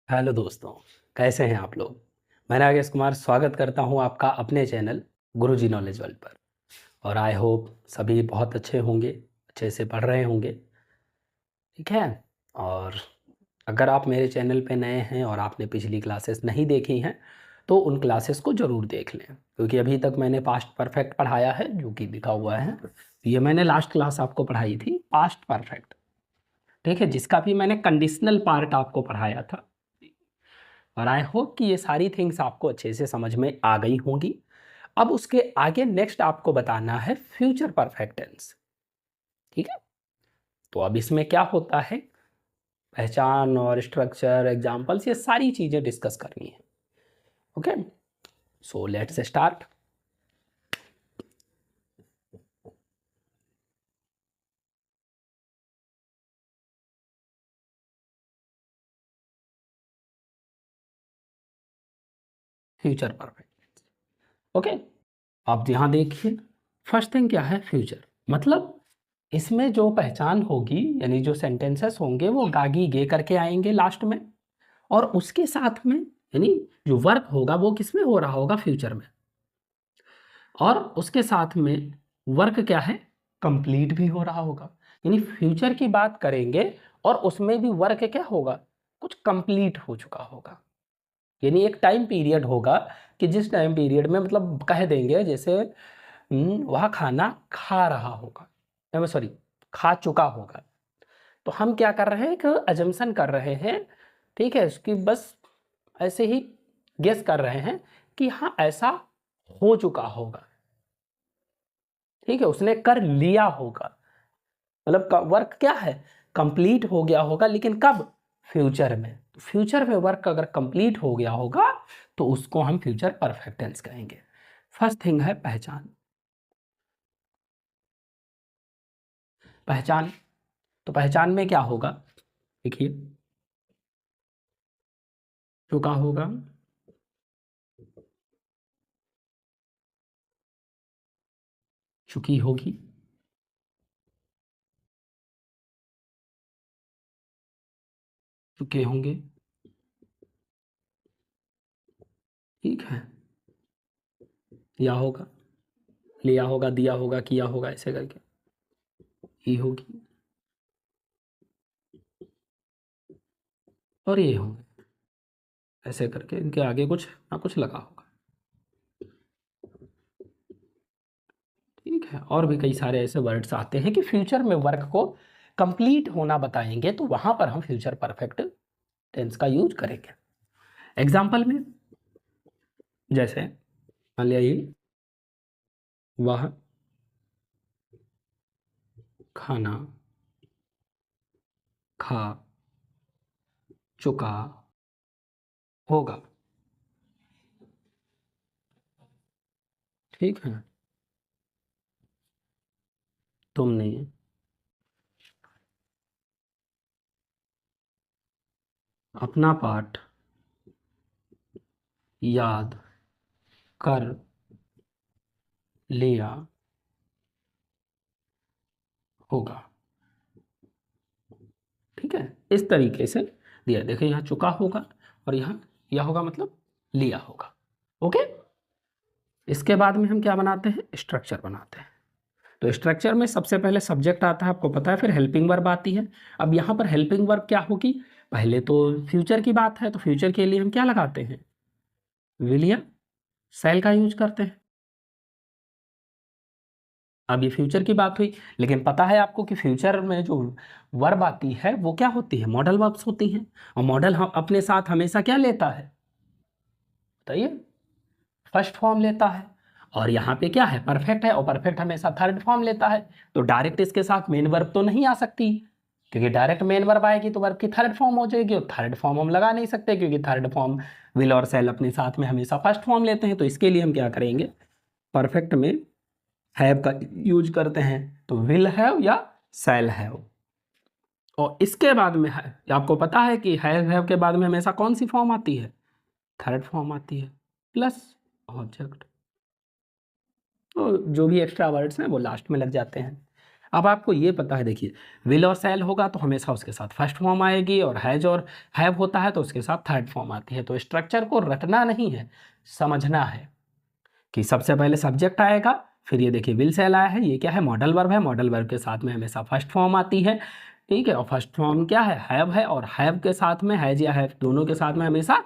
Hello दोस्तों, कैसे हैं आप लोग। मैं नागेश कुमार स्वागत करता हूं आपका अपने चैनल गुरुजी नॉलेज वर्ल्ड पर। और आई होप सभी बहुत अच्छे होंगे, अच्छे से पढ़ रहे होंगे। ठीक है। और अगर आप मेरे चैनल पे नए हैं और आपने पिछली क्लासेस नहीं देखी हैं तो उन क्लासेस को ज़रूर देख लें, क्योंकि अभी तक मैंने पास्ट परफेक्ट पढ़ाया है जो कि लिखा हुआ है। ये मैंने लास्ट क्लास आपको पढ़ाई थी पास्ट परफेक्ट। ठीक है, जिसका भी मैंने कंडीशनल पार्ट आपको पढ़ाया था। और आई होप कि ये सारी थिंग्स आपको अच्छे से समझ में आ गई होंगी। अब उसके आगे नेक्स्ट आपको बताना है फ्यूचर परफेक्ट टेंस। ठीक है। तो अब इसमें क्या होता है, पहचान और स्ट्रक्चर, एग्जांपल्स, ये सारी चीजें डिस्कस करनी है। Okay, so let's start. Future perfect. Okay, अब यहां देखिए, फर्स्ट थिंग क्या है, फ्यूचर मतलब इसमें जो पहचान होगी यानी जो सेंटेंसेस होंगे वो गागी गे करके आएंगे लास्ट में। और उसके साथ में यानी जो वर्क होगा वो किसमें हो रहा होगा, फ्यूचर में। और उसके साथ में वर्क क्या है, कंप्लीट भी हो रहा होगा। यानी फ्यूचर की बात करेंगे और उसमें भी वर्क क्या होगा, कुछ कंप्लीट हो चुका होगा। यानी एक टाइम पीरियड होगा कि जिस टाइम पीरियड में मतलब कह देंगे जैसे वह खाना खा रहा होगा, सॉरी खा चुका होगा। तो हम क्या कर रहे हैं, एक अजम्पशन कर रहे हैं। ठीक है, इसकी बस ऐसे ही गेस कर रहे हैं कि हाँ ऐसा हो चुका होगा। ठीक है, उसने कर लिया होगा, मतलब वर्क क्या है, कंप्लीट हो गया होगा। लेकिन कब, फ्यूचर में। फ्यूचर में वर्क अगर कंप्लीट हो गया होगा तो उसको हम फ्यूचर परफेक्ट टेंस कहेंगे। फर्स्ट थिंग है पहचान। पहचान, तो पहचान में क्या होगा, देखिए चुका होगा, चुकी होगी, चुके होंगे। ठीक है, या होगा, लिया होगा, दिया होगा, किया होगा, ऐसे करके ही होगी। और ये होंगे, ऐसे करके इनके आगे कुछ ना कुछ लगा होगा। ठीक है, और भी कई सारे ऐसे वर्ड्स आते हैं कि फ्यूचर में वर्क को कंप्लीट होना बताएंगे तो वहां पर हम फ्यूचर परफेक्ट टेंस का यूज करेंगे। एग्जाम्पल में जैसे मान लिया, ये वह खाना खा चुका होगा। ठीक है, तुमने अपना पाठ याद कर लिया होगा। ठीक है, इस तरीके से दिया। देखिए यहाँ चुका होगा और यहाँ यह होगा मतलब लिया होगा। ओके, इसके बाद में हम क्या बनाते हैं, स्ट्रक्चर बनाते हैं। तो स्ट्रक्चर में सबसे पहले सब्जेक्ट आता है, आपको पता है, फिर हेल्पिंग वर्ब आती है। अब यहाँ पर हेल्पिंग वर्ब क्या होगी, पहले तो फ्यूचर की बात है तो फ्यूचर के लिए हम क्या लगाते हैं, विल या शैल का यूज करते हैं। अब ये फ्यूचर की बात हुई, लेकिन पता है आपको कि फ्यूचर में जो वर्ब आती है वो क्या होती है, मॉडल वर्ब्स होती हैं। और मॉडल हम अपने साथ हमेशा क्या लेता है, बताइए, फर्स्ट फॉर्म लेता है। और यहाँ पे क्या है, परफेक्ट है, और परफेक्ट हमेशा थर्ड फॉर्म लेता है। तो डायरेक्ट इसके साथ मेन वर्ब तो नहीं आ सकती, क्योंकि डायरेक्ट मेन वर्ब आएगी तो वर्ब की थर्ड फॉर्म हो जाएगी, और थर्ड फॉर्म हम लगा नहीं सकते क्योंकि थर्ड फॉर्म विल और सेल अपने साथ में हमेशा फर्स्ट फॉर्म लेते हैं। तो इसके लिए हम क्या करेंगे, परफेक्ट में हैव का यूज करते हैं, तो विल हैव या सेल हैव। और इसके बाद में है, आपको पता है कि हैव के बाद में हमेशा कौन सी फॉर्म आती है, थर्ड फॉर्म आती है, प्लस ऑब्जेक्ट। तो जो भी एक्स्ट्रा वर्ड्स हैं वो लास्ट में लग जाते हैं। अब आपको ये पता है, देखिए विल और शैल होगा तो हमेशा उसके साथ फर्स्ट फॉर्म आएगी, और हैज और हैव होता है तो उसके साथ थर्ड फॉर्म आती है। तो स्ट्रक्चर को रटना नहीं है, समझना है कि सबसे पहले सब्जेक्ट आएगा, फिर ये देखिए विल शैल आया है, ये क्या है, मॉडल वर्ब है, मॉडल वर्ब के साथ में हमेशा फर्स्ट फॉर्म आती है, ठीक है। और फर्स्ट फॉर्म क्या है, और हैव के साथ में हैज या हैव दोनों के साथ में हमेशा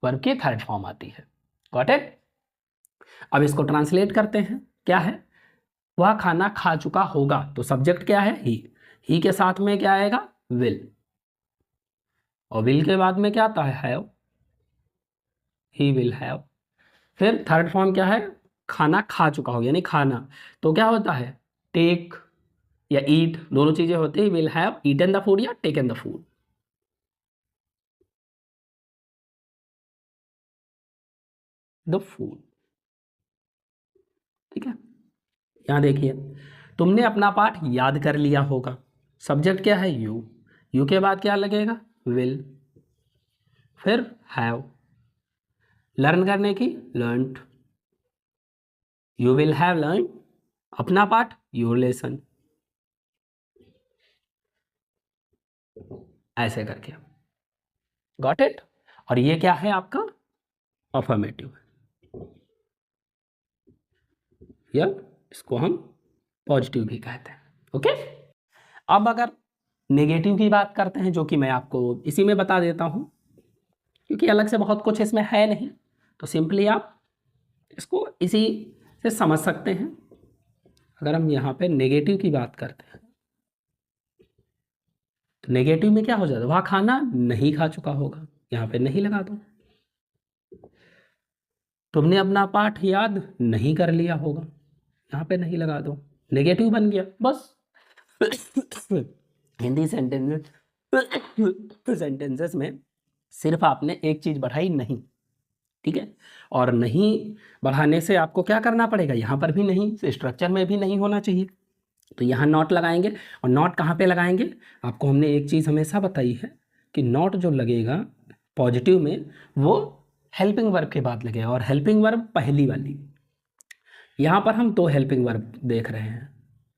वर्ब की थर्ड फॉर्म आती है। Got it. अब इसको ट्रांसलेट करते हैं, क्या है, वह खाना खा चुका होगा, तो सब्जेक्ट क्या है, ही के साथ में क्या आएगा, विल, और विल के बाद में क्या आता है, हैव, ही विल हैव। फिर थर्ड फॉर्म क्या है, खाना खा चुका हो यानी खाना, तो क्या होता है, टेक या ईट, दोनों चीजें होती है, will have eaten the food या taken the food. The food, ठीक है। यहां देखिए, तुमने अपना पाठ याद कर लिया होगा, सब्जेक्ट क्या है, यू के बाद क्या लगेगा, विल, फिर हैव, लर्न करने की, learned, you will have learn अपना पाठ, योर लेसन, ऐसे करके। Got it. और ये क्या है आपका अफर्मेटिव, या इसको हम पॉजिटिव भी कहते हैं। ओके। अब अगर नेगेटिव की बात करते हैं, जो कि मैं आपको इसी में बता देता हूं, क्योंकि अलग से बहुत कुछ इसमें है नहीं, तो सिंपली आप इसको इसी से समझ सकते हैं। अगर हम यहाँ पे नेगेटिव की बात करते हैं, तो नेगेटिव में क्या हो जाता है, वह खाना नहीं खा चुका होगा, यहाँ पे नहीं लगा दो। तुमने अपना पाठ याद नहीं कर लिया होगा, यहाँ पे नहीं लगा दो, नेगेटिव बन गया बस। हिंदी सेंटेंसेस में सिर्फ आपने एक चीज बढ़ाई, नहीं, ठीक है। और नहीं बढ़ाने से आपको क्या करना पड़ेगा, यहाँ पर भी नहीं, स्ट्रक्चर में भी नहीं होना चाहिए, तो यहाँ नॉट लगाएंगे। और नॉट कहाँ पे लगाएंगे, आपको हमने एक चीज़ हमेशा बताई है कि नॉट जो लगेगा पॉजिटिव में, वो हेल्पिंग वर्ब के बाद लगेगा, और हेल्पिंग वर्ब पहली वाली। यहाँ पर हम दो हेल्पिंग वर्ब देख रहे हैं,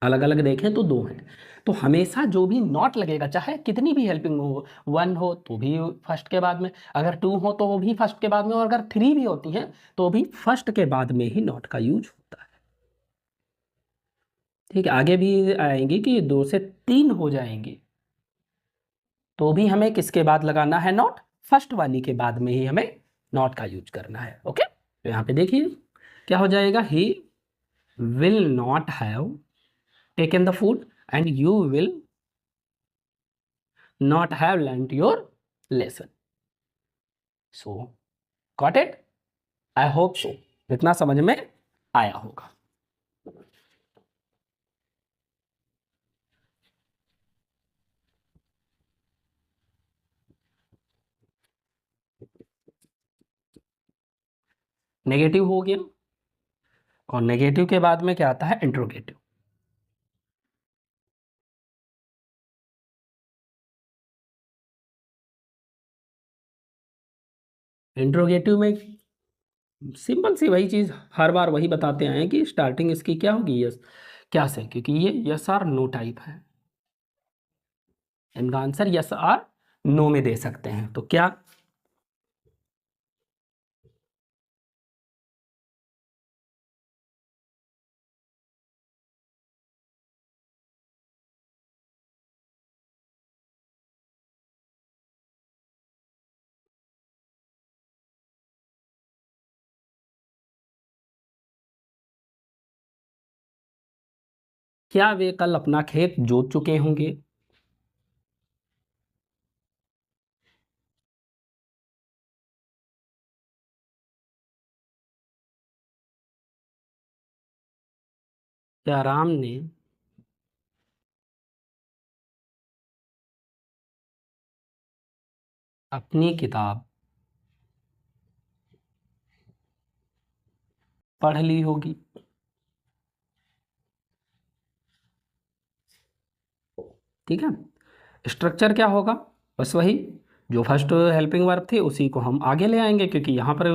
अलग अलग देखें तो दो हैं, तो हमेशा जो भी नॉट लगेगा, चाहे कितनी भी हेल्पिंग हो, 1 हो तो भी फर्स्ट के बाद में, अगर 2 हो तो वो भी फर्स्ट के बाद में, और अगर 3 भी होती हैं तो भी फर्स्ट के बाद में ही नॉट का यूज होता है, ठीक है। आगे भी आएंगी कि 2 से 3 हो जाएंगी तो भी हमें किसके बाद लगाना है, नॉट, फर्स्ट वाली के बाद में ही हमें नॉट का यूज करना है। ओके, तो यहाँ पे देखिए क्या हो जाएगा, he will not have taken the food and you will not have learnt your lesson. So got it? I hope so. इतना समझ में आया होगा। नेगेटिव हो गया, और नेगेटिव के बाद में क्या आता है, इंट्रोगेटिव। इंट्रोगेटिव में सिंपल सी वही चीज़, हर बार वही बताते आए हैं कि स्टार्टिंग इसकी क्या होगी, यस, क्या से, क्योंकि ये यस आर नो टाइप है, इनका आंसर यस आर नो में दे सकते हैं। तो क्या, क्या वे कल अपना खेत जोत चुके होंगे, क्या राम ने अपनी किताब पढ़ ली होगी। ठीक है, स्ट्रक्चर क्या होगा, बस वही जो फर्स्ट हेल्पिंग वर्ब थी उसी को हम आगे ले आएंगे, क्योंकि यहाँ पर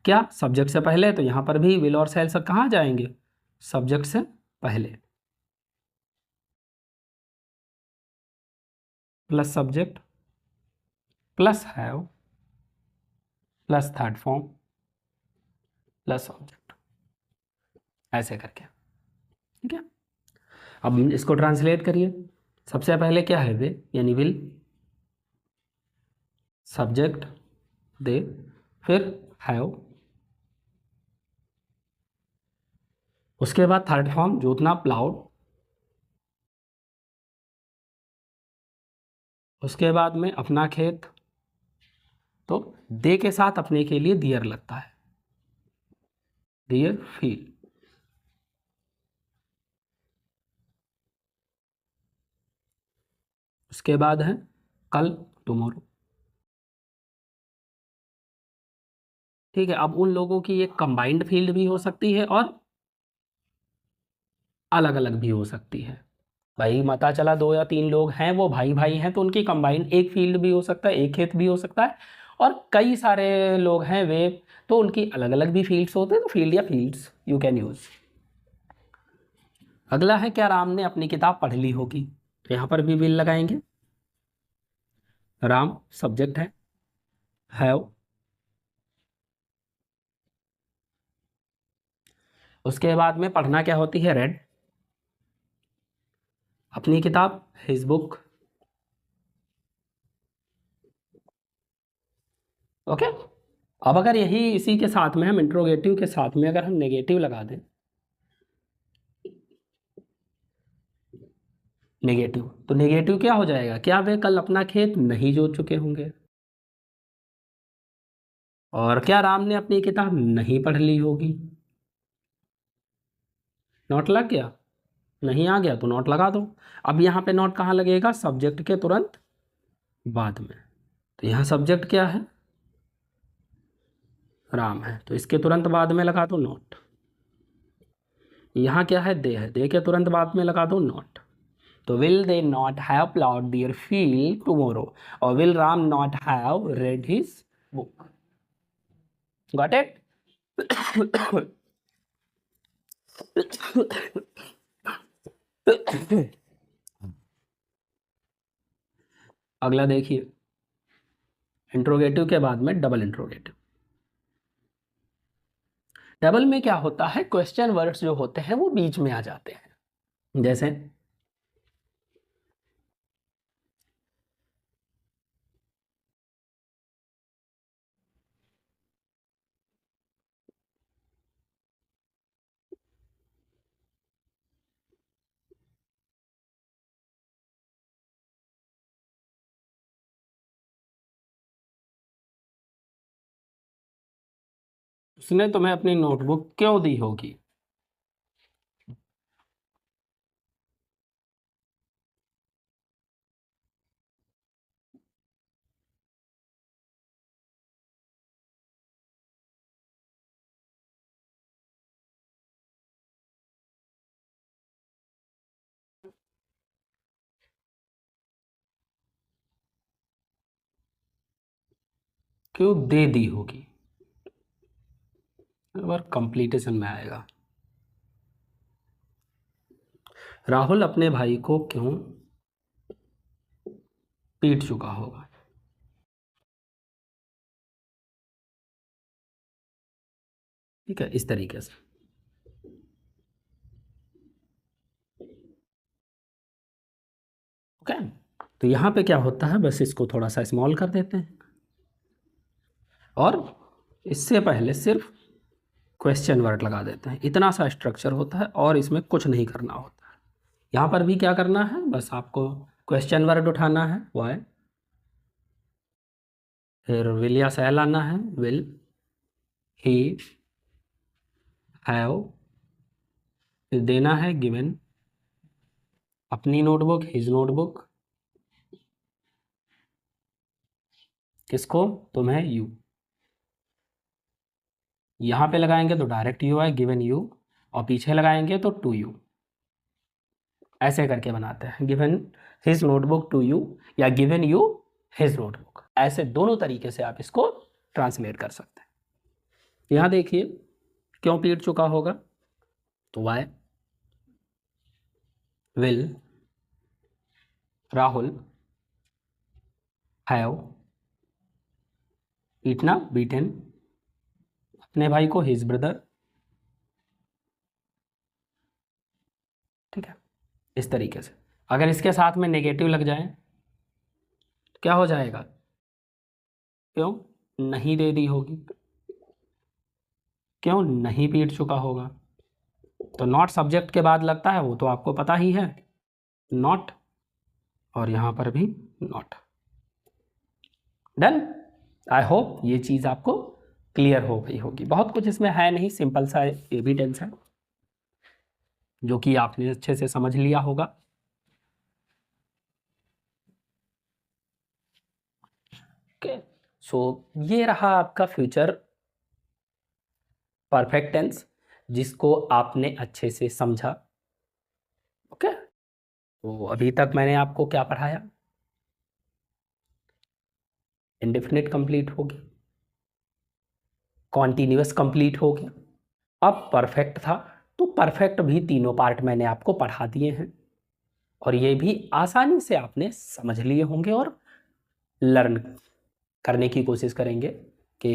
क्या सब्जेक्ट से पहले, तो यहाँ पर भी विल और शैल सब कहाँ जाएंगे, सब्जेक्ट से पहले। Plus subject plus have plus third form plus object, ऐसे करके। ठीक है, अब इसको ट्रांसलेट करिए। सबसे पहले क्या है, वे यानी विल, सब्जेक्ट दे, फिर हैव, उसके बाद थर्ड फॉर्म जोतना प्लाउड, उसके बाद में अपना खेत, तो दे के साथ अपने के लिए दियर लगता है, दियर फील। उसके बाद है कल, टुमारो। ठीक है, अब उन लोगों की एक कंबाइंड फील्ड भी हो सकती है और अलग अलग भी हो सकती है। भाई पता चला 2 या 3 लोग हैं, वो भाई भाई हैं, तो उनकी कंबाइंड एक फील्ड भी हो सकता है, एक खेत भी हो सकता है। और कई सारे लोग हैं वे, तो उनकी अलग अलग भी फील्ड्स होते हैं, तो फील्ड या फील्ड्स यू कैन यूज। अगला है, क्या राम ने अपनी किताब पढ़ ली होगी, तो यहाँ पर भी विल लगाएंगे। राम सब्जेक्ट है, हैव, उसके बाद में पढ़ना क्या होती है, रेड, अपनी किताब हिज बुक। ओके, अब अगर यही इसी के साथ में हम इंट्रोगेटिव के साथ में अगर हम नेगेटिव लगा दें, नेगेटिव, तो नेगेटिव क्या हो जाएगा, क्या वे कल अपना खेत नहीं जोत चुके होंगे, और क्या राम ने अपनी किताब नहीं पढ़ ली होगी। नोट लग गया, नहीं आ गया तो नोट लगा दो। अब यहाँ पे नोट कहाँ लगेगा, सब्जेक्ट के तुरंत बाद में। तो यहाँ सब्जेक्ट क्या है, राम है, तो इसके तुरंत बाद में लगा दो नोट। यहाँ क्या है, दे है, दे के तुरंत बाद में लगा दो नोट। तो will they not have ploughed their field tomorrow, और will Ram not have read his book. Got it. अगला देखिए, इंट्रोगेटिव के बाद में डबल इंट्रोगेटिव। डबल में क्या होता है, क्वेश्चन वर्ड्स जो होते हैं वो बीच में आ जाते हैं, जैसे उसने तुम्हें अपनी नोटबुक क्यों दी होगी। क्यों दे दी होगी, और कंप्लीटेशन में आएगा। राहुल अपने भाई को क्यों पीट चुका होगा। ठीक है, इस तरीके से। ओके, तो यहाँ पे क्या होता है, बस इसको थोड़ा सा स्मॉल कर देते हैं, और इससे पहले सिर्फ क्वेश्चन वर्ड लगा देते हैं। इतना सा स्ट्रक्चर होता है और इसमें कुछ नहीं करना होता है। यहाँ पर भी क्या करना है, बस आपको क्वेश्चन वर्ड उठाना है, वाई, फिर विल या शैल लाना है, विल ही हैव, फिर देना है गिवन, अपनी नोटबुक हिज नोटबुक, किसको, तुम्हें, यू। यहाँ पे लगाएंगे तो डायरेक्ट यू है, गिवन यू, और पीछे लगाएंगे तो टू यू। ऐसे करके बनाते हैं, given his notebook to you, या गिवन यू हिज नोटबुक। ऐसे दोनों तरीके से आप इसको ट्रांसलेट कर सकते हैं। यहाँ देखिए, क्यों पीट चुका होगा, तो why, will Rahul have eaten beaten, अपने भाई को हिज ब्रदर, ठीक है, इस तरीके से। अगर इसके साथ में नेगेटिव लग जाए तो क्या हो जाएगा, क्यों नहीं दे दी होगी, क्यों नहीं पीट चुका होगा। तो नॉट सब्जेक्ट के बाद लगता है वो तो आपको पता ही है, नॉट, और यहां पर भी नॉट। डन। आई होप ये चीज आपको क्लियर हो गई होगी। बहुत कुछ इसमें है नहीं, सिंपल सा एविडेंस है जो कि आपने अच्छे से समझ लिया होगा। ओके, सो ये रहा आपका फ्यूचर परफेक्ट टेंस जिसको आपने अच्छे से समझा। ओके, तो अभी तक मैंने आपको क्या पढ़ाया, इंडेफिनिट कंप्लीट हो गया, कॉन्टिन्यूअस कंप्लीट हो गया, अब परफेक्ट था तो परफेक्ट भी तीनों पार्ट मैंने आपको पढ़ा दिए हैं, और ये भी आसानी से आपने समझ लिए होंगे और लर्न करने की कोशिश करेंगे कि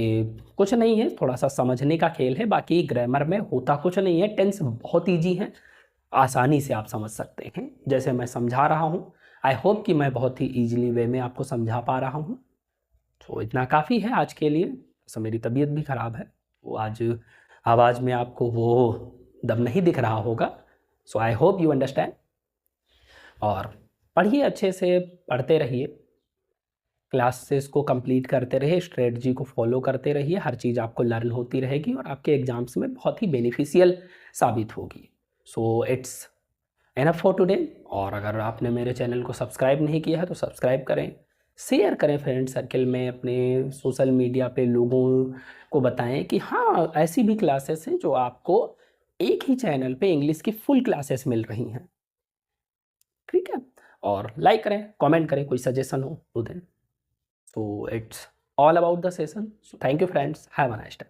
कुछ नहीं है, थोड़ा सा समझने का खेल है, बाकी ग्रामर में होता कुछ नहीं है, टेंस बहुत ईजी है, आसानी से आप समझ सकते हैं जैसे मैं समझा रहा हूँ। आई होप कि मैं बहुत ही ईजिली वे में आपको समझा पा रहा हूँ। तो इतना काफ़ी है आज के लिए। तो मेरी तबीयत भी ख़राब है, वो आज आवाज़ में आपको वो दम नहीं दिख रहा होगा। सो आई होप यू अंडरस्टैंड, और पढ़िए अच्छे से, पढ़ते रहिए, क्लासेस को कंप्लीट करते रहिए, स्ट्रेटजी को फॉलो करते रहिए, हर चीज़ आपको लर्न होती रहेगी और आपके एग्जाम्स में बहुत ही बेनिफिशियल साबित होगी। So it's enough for today. और अगर आपने मेरे चैनल को सब्सक्राइब नहीं किया है तो सब्सक्राइब करें, शेयर करें फ्रेंड सर्कल में, अपने सोशल मीडिया पे लोगों को बताएं कि हाँ ऐसी भी क्लासेस हैं जो आपको एक ही चैनल पे इंग्लिश की फुल क्लासेस मिल रही हैं, ठीक है। और लाइक करें, कमेंट करें, कोई सजेशन हो तो दें। So it's all about the session. So thank you friends. Have a nice day.